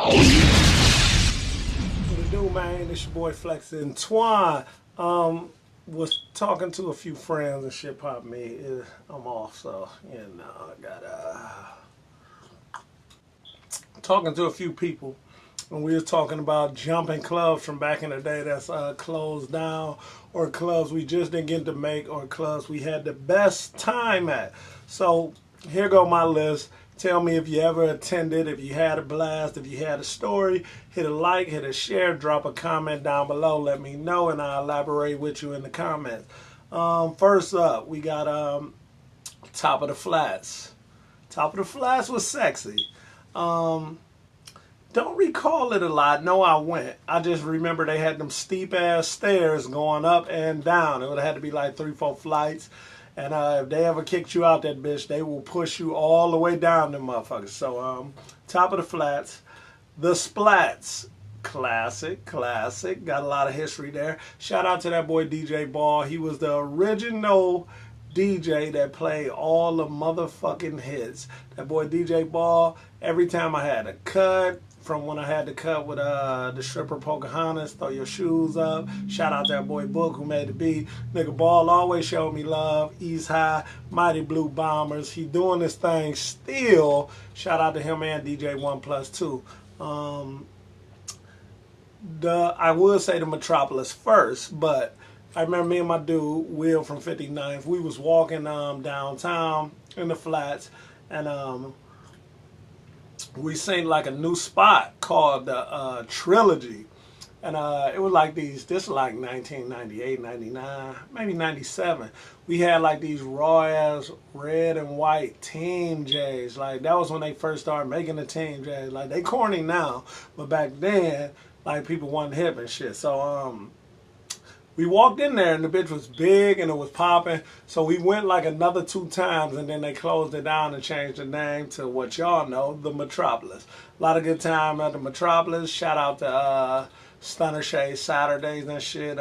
What it do, man? It's your boy Flex and Twine. Was talking to a few friends and shit popped me. I'm off, so I gotta talking to a few people, and we was talking about jumping clubs from back in the day that's closed down, or clubs we just didn't get to make, or clubs we had the best time at. So here go my list. Tell me if you ever attended, if you had a blast, if you had a story. Hit a like, hit a share, drop a comment down below. Let me know, and I'll elaborate with you in the comments. First up, we got Top of the Flats. Top of the Flats was sexy. Don't recall it a lot. No, I went. I just remember they had them steep ass stairs going up and down. It would have had to be like 3, 4 flights. And if they ever kicked you out that bitch, they will push you all the way down them motherfuckers. So, Top of the Flats. The Splats. Classic. Got a lot of history there. Shout out to that boy DJ Ball. He was the original DJ that played all the motherfucking hits. That boy DJ Ball, every time I had a cut, from when I had to cut with the stripper Pocahontas, Throw Your Shoes Up. Shout out to that boy Book who made the beat. Nigga Ball always showed me love. East High, Mighty Blue Bombers. He doing this thing still. Shout out to him and DJ 1+2. I would say the Metropolis first, but I remember me and my dude, Will from 59th, we was walking downtown in the flats, and we seen like a new spot called the Trilogy. And it was like this was like 1998, 99, maybe 97. We had like these raw ass red and white Team J's. Like that was when they first started making the Team J's. Like they corny now, but back then, like people wanted hip and shit. So we walked in there and the bitch was big and it was popping. So we went like another 2 times and then they closed it down and changed the name to what y'all know, the Metropolis. A lot of good time at the Metropolis. Shout out to Stunner Shade Saturdays and shit.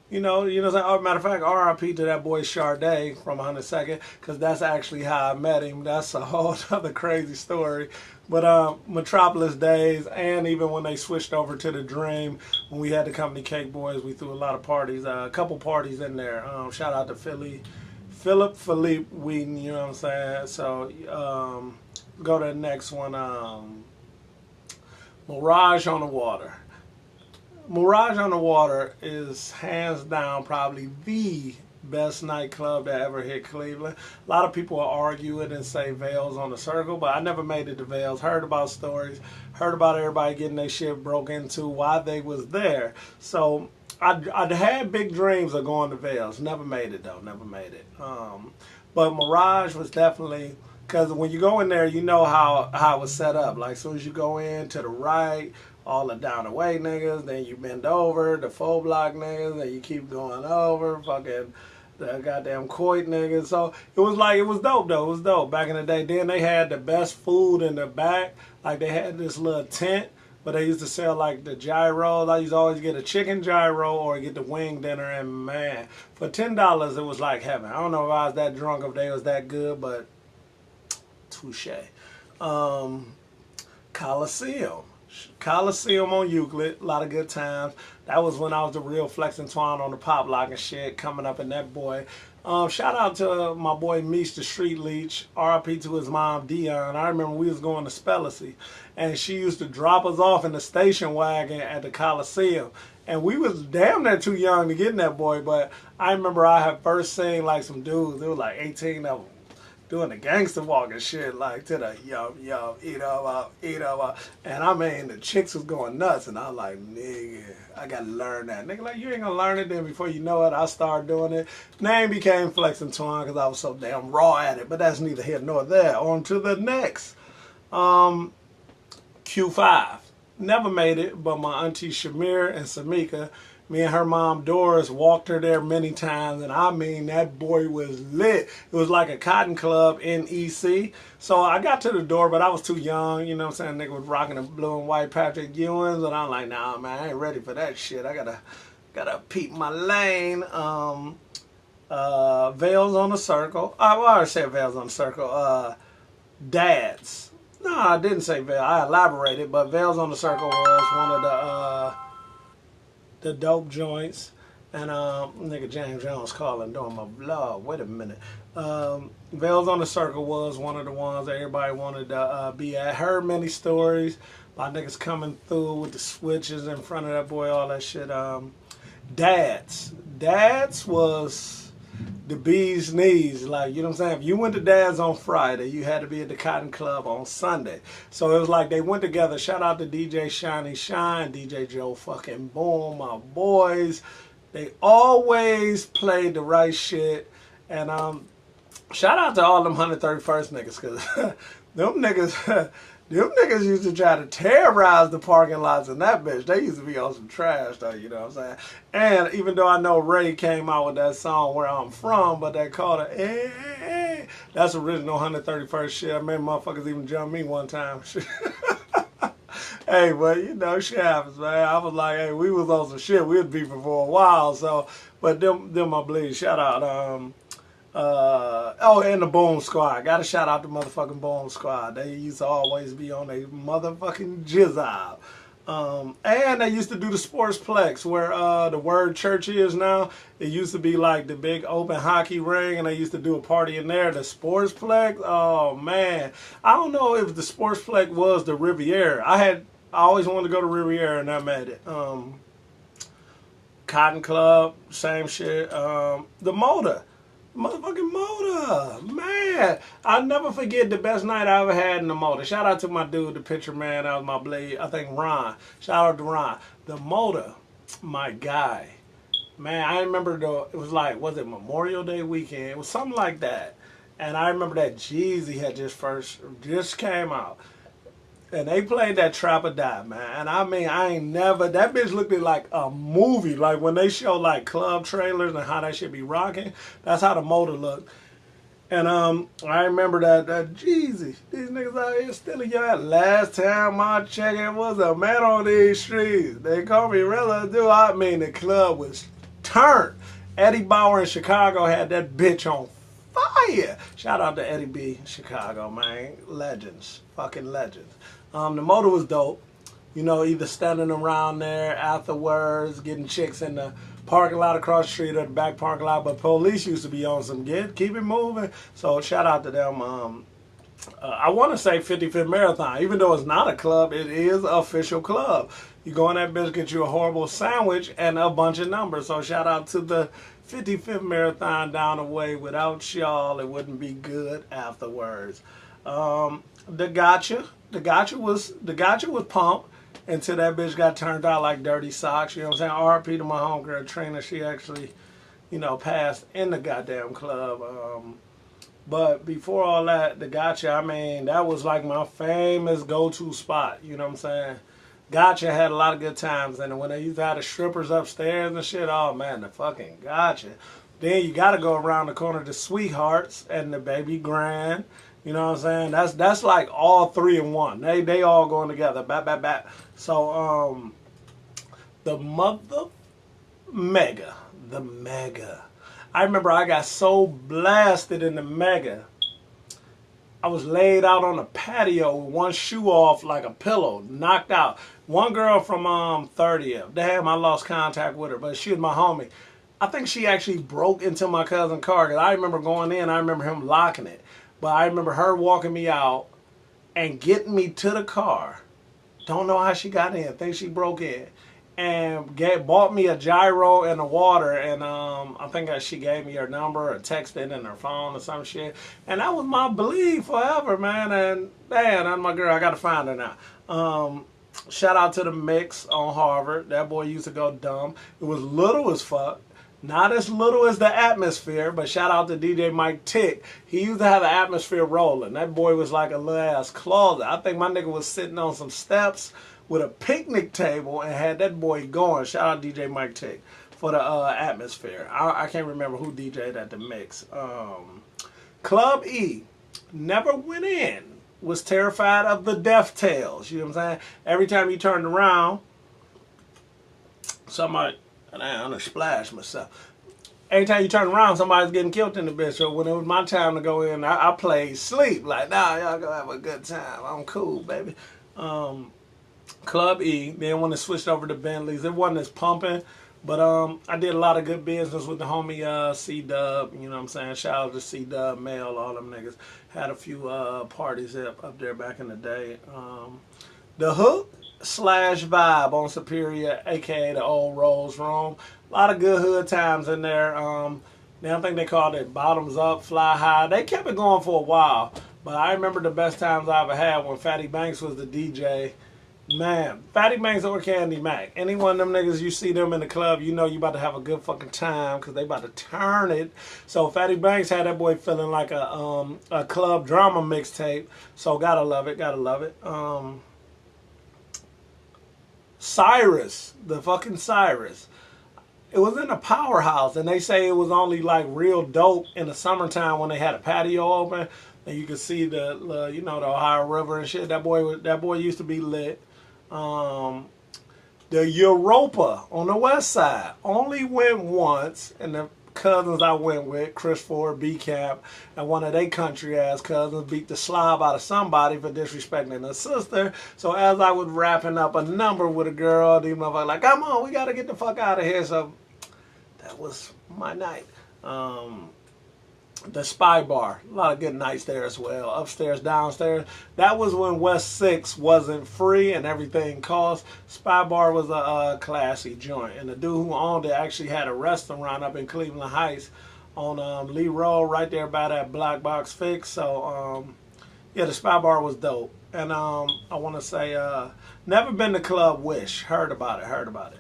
You know what I'm saying? Oh, matter of fact, RIP to that boy Sade from 102nd, because that's actually how I met him. That's a whole other crazy story. But Metropolis days, and even when they switched over to the Dream, when we had the company Cake Boys, we threw a lot of parties, a couple parties in there. Shout out to Philippe Wheaton, you know what I'm saying? So go to the next one. Mirage on the Water. Mirage on the Water is hands down probably the best nightclub that ever hit Cleveland. A lot of people will argue it and say Vales on the Circle, but I never made it to Vales. Heard about stories, heard about everybody getting their shit broke into while they was there. So I'd had big dreams of going to Vales. Never made it though, never made it. But Mirage was definitely, because when you go in there, you know how it was set up. Like as soon as you go in to the right, all the down the way niggas, then you bend over, the 4 block niggas, then you keep going over, fucking the goddamn Coit niggas. So it was dope though, it was dope back in the day. Then they had the best food in the back, like they had this little tent, but they used to sell like the gyros. I used to always get a chicken gyro or get the wing dinner, and man, for $10 it was like heaven. I don't know if I was that drunk, if they was that good, but touche. Coliseum on Euclid, a lot of good times. That was when I was the real Flex and Twine on the pop lock and shit, coming up in that boy. Shout out to my boy Meech, the Street Leech. RIP to his mom, Dion. I remember we was going to Spellacy, and she used to drop us off in the station wagon at the Coliseum. And we was damn near too young to get in that boy, but I remember I had first seen like some dudes, there was like 18 of them, doing the gangster walk and shit, like to the yo, eat up, and I mean the chicks was going nuts, and I was like, nigga, I gotta learn that. Nigga, like you ain't gonna learn it. Then before you know it, I started doing it. Name became Flex and Twine because I was so damn raw at it. But that's neither here nor there. On to the next. Q5. Never made it, but my auntie Shamir and Samika, me and her mom Doris walked her there many times, and I mean that boy was lit. It was like a cotton club in EC. So I got to the door, but I was too young, you know what I'm saying? Nigga was rocking the blue and white Patrick Ewins, and I'm like, nah man, I ain't ready for that shit. I gotta peep my lane. Vales on the Circle. I already said Vales on the Circle. Dads. No, I didn't say Veil. I elaborated, but Veils on the Circle was one of the dope joints. And nigga James Jones calling doing my vlog. Wait a minute. Veils on the Circle was one of the ones that everybody wanted to be at. Heard many stories about niggas coming through with the switches in front of that boy, all that shit. Dads was the bee's knees. Like, you know what I'm saying? If you went to Dad's on Friday, you had to be at the Cotton Club on Sunday. So it was like they went together. Shout out to DJ Shiny Shine, DJ Joe fucking Boom, my boys. They always played the right shit. And shout out to all them 131st niggas, because them niggas used to try to terrorize the parking lots in that bitch. They used to be on some trash though, you know what I'm saying? And even though I know Ray came out with that song Where I'm From, but they called it, that's original 131st shit. I made motherfuckers even jump me one time. Hey, but you know, shit happens, man. I was like, hey, we was on some shit. We was beefing for a while, so, but them my bleed. Shout out, and the Boom Squad. Gotta shout out the motherfucking Boom Squad. They used to always be on a motherfucking jizzab. And they used to do the Sportsplex where the Word Church is now. It used to be like the big open hockey ring, and they used to do a party in there. The Sportsplex, oh man. I don't know if the Sportsplex was the Riviera. I always wanted to go to Riviera, and I made it. Cotton Club, same shit. The Motor. Motherfucking Motor, man. I'll never forget the best night I ever had in the Motor. Shout out to my dude, the picture man. That was my blade. I think Ron. Shout out to Ron. The Motor, my guy. Man, I remember it was like, was it Memorial Day weekend? It was something like that. And I remember that Jeezy had just came out. And they played that Trap or Die, man. And I mean, that bitch looked like a movie. Like when they show like club trailers and how that shit be rocking, that's how the Motor looked. And I remember that Jeezy, these niggas out here stealing your ass. Last time I checked, it was a man on these streets. They call me Rilla, dude. I mean, the club was turned. Eddie Bauer in Chicago had that bitch on fire. Shout out to Eddie B in Chicago, man. Legends. Fucking legends. The Motor was dope. You know, either standing around there afterwards, getting chicks in the parking lot across the street or the back parking lot. But police used to be on some keep it moving. So shout out to them. I want to say 55th Marathon. Even though it's not a club, it is an official club. You go in that bitch, get you a horrible sandwich and a bunch of numbers. So shout out to the 55th Marathon down the way. Without y'all, it wouldn't be good afterwards. The Gotcha was pumped until that bitch got turned out like dirty socks. You know what I'm saying? R.I.P. to my homegirl Trina. She actually, you know, passed in the goddamn club. But before all that, the Gotcha, I mean, that was like my famous go-to spot. You know what I'm saying? Gotcha had a lot of good times. And when they used to have the strippers upstairs and shit, oh man, the fucking Gotcha. Then you got to go around the corner to Sweethearts and the Baby Grand. You know what I'm saying? That's like all three in one. They all going together. Bat. So the Mega. I remember I got so blasted in the Mega. I was laid out on a patio with one shoe off like a pillow, knocked out. One girl from 30th. Damn, I lost contact with her, but she was my homie. I think she actually broke into my cousin's car because I remember going in. I remember him locking it. But I remember her walking me out and getting me to the car. Don't know how she got in. Think she broke in. And bought me a gyro and a water. And I think she gave me her number or texted in her phone or some shit. And that was my belief forever, man. And man, that's my girl. I got to find her now. Shout out to the Mix on Harvard. That boy used to go dumb. It was little as fuck. Not as little as the Atmosphere, but shout out to DJ Mike Tick. He used to have the Atmosphere rolling. That boy was like a little ass closet. I think my nigga was sitting on some steps with a picnic table and had that boy going. Shout out DJ Mike Tick for the Atmosphere. I can't remember who DJ'd at the Mix. Club E never went in. Was terrified of the Death Tales. You know what I'm saying? Every time you turned around, somebody... And I splashed myself. every time you turn around, somebody's getting killed in the bitch. So when it was my time to go in, I played sleep. Like, nah, y'all go have a good time. I'm cool, baby. Club E. Then when it switched over to Bentleys, it wasn't as pumping. But I did a lot of good business with the homie C-Dub. You know what I'm saying? Shout out to C-Dub, Mail, all them niggas. Had a few parties up there back in the day. The Hook / Vibe on Superior, a.k.a. the old Rose Room. A lot of good hood times in there. Then I think they called it Bottoms Up, Fly High. They kept it going for a while. But I remember the best times I ever had when Fatty Banks was the DJ. Man, Fatty Banks or Candy Mac. Any one of them niggas, you see them in the club, you know you about to have a good fucking time because they about to turn it. So Fatty Banks had that boy feeling like a club drama mixtape. So gotta love it, gotta love it. Cyrus, the fucking Cyrus. It was in a powerhouse, and they say it was only like real dope in the summertime when they had a patio open, and you could see the you know, the Ohio River and shit. That boy used to be lit. The Europa on the west side only went once, and the cousins I went with, Chris Ford, B Cap, and one of they country ass cousins beat the slob out of somebody for disrespecting a sister. So as I was wrapping up a number with a girl, these motherfuckers like, come on, we gotta get the fuck out of here. So that was my night. The Spy Bar, a lot of good nights there as well. Upstairs, downstairs. That was when West 6 wasn't free and everything cost. Spy Bar was a classy joint. And the dude who owned it actually had a restaurant up in Cleveland Heights on Lee Road, right there by that Black Box Fix. So, yeah, the Spy Bar was dope. And I want to say, never been to Club Wish. Heard about it.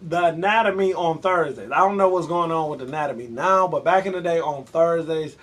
The Anatomy on Thursdays. I don't know what's going on with Anatomy now, but back in the day on Thursdays,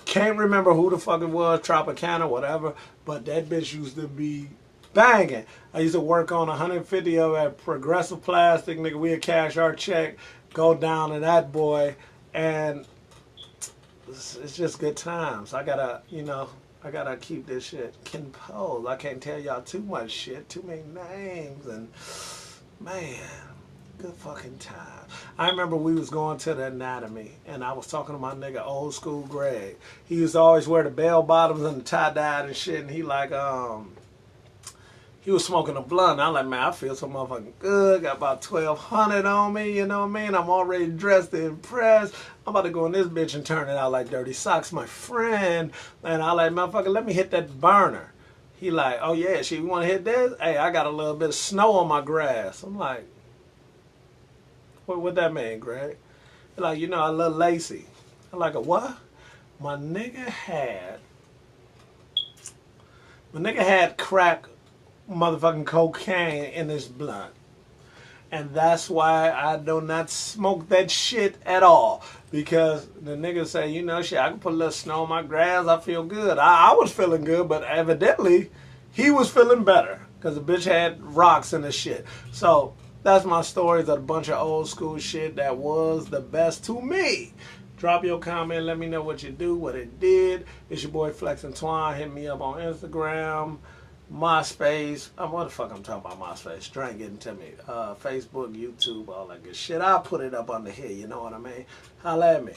can't remember who the fuck it was, Tropicana, whatever, but that bitch used to be banging. I used to work on 150 of at Progressive Plastic, nigga. We'd cash our check, go down to that boy, and it's just good times. I gotta keep this shit composed. I can't tell y'all too much shit, too many names, and man, good fucking time. I remember we was going to the Anatomy, and I was talking to my nigga Old School Greg. He used to always wear the bell bottoms and the tie-dye and shit, and he like, he was smoking a blunt. I'm like, man, I feel so motherfucking good. Got about 1,200 on me, you know what I mean? I'm already dressed and impressed. I'm about to go in this bitch and turn it out like Dirty Socks, my friend. And I like, motherfucker, let me hit that burner. He like, oh yeah, shit, you want to hit this? Hey, I got a little bit of snow on my grass. I'm like, what that mean, Greg? He like, you know, I love Lacey. I'm like, a what? My nigga had crack motherfucking cocaine in his blunt. And that's why I do not smoke that shit at all. Because the nigga say, you know, shit, I can put a little snow on my grass. I feel good. I was feeling good, but evidently he was feeling better. Because the bitch had rocks in the shit. So that's my stories of a bunch of old school shit that was the best to me. Drop your comment. Let me know what you do, what it did. It's your boy Flex and Twine. Hit me up on Instagram. MySpace, what the fuck I'm talking about MySpace? Try and get into me. Facebook, YouTube, all that good shit. I'll put it up under here, you know what I mean? Holla at me.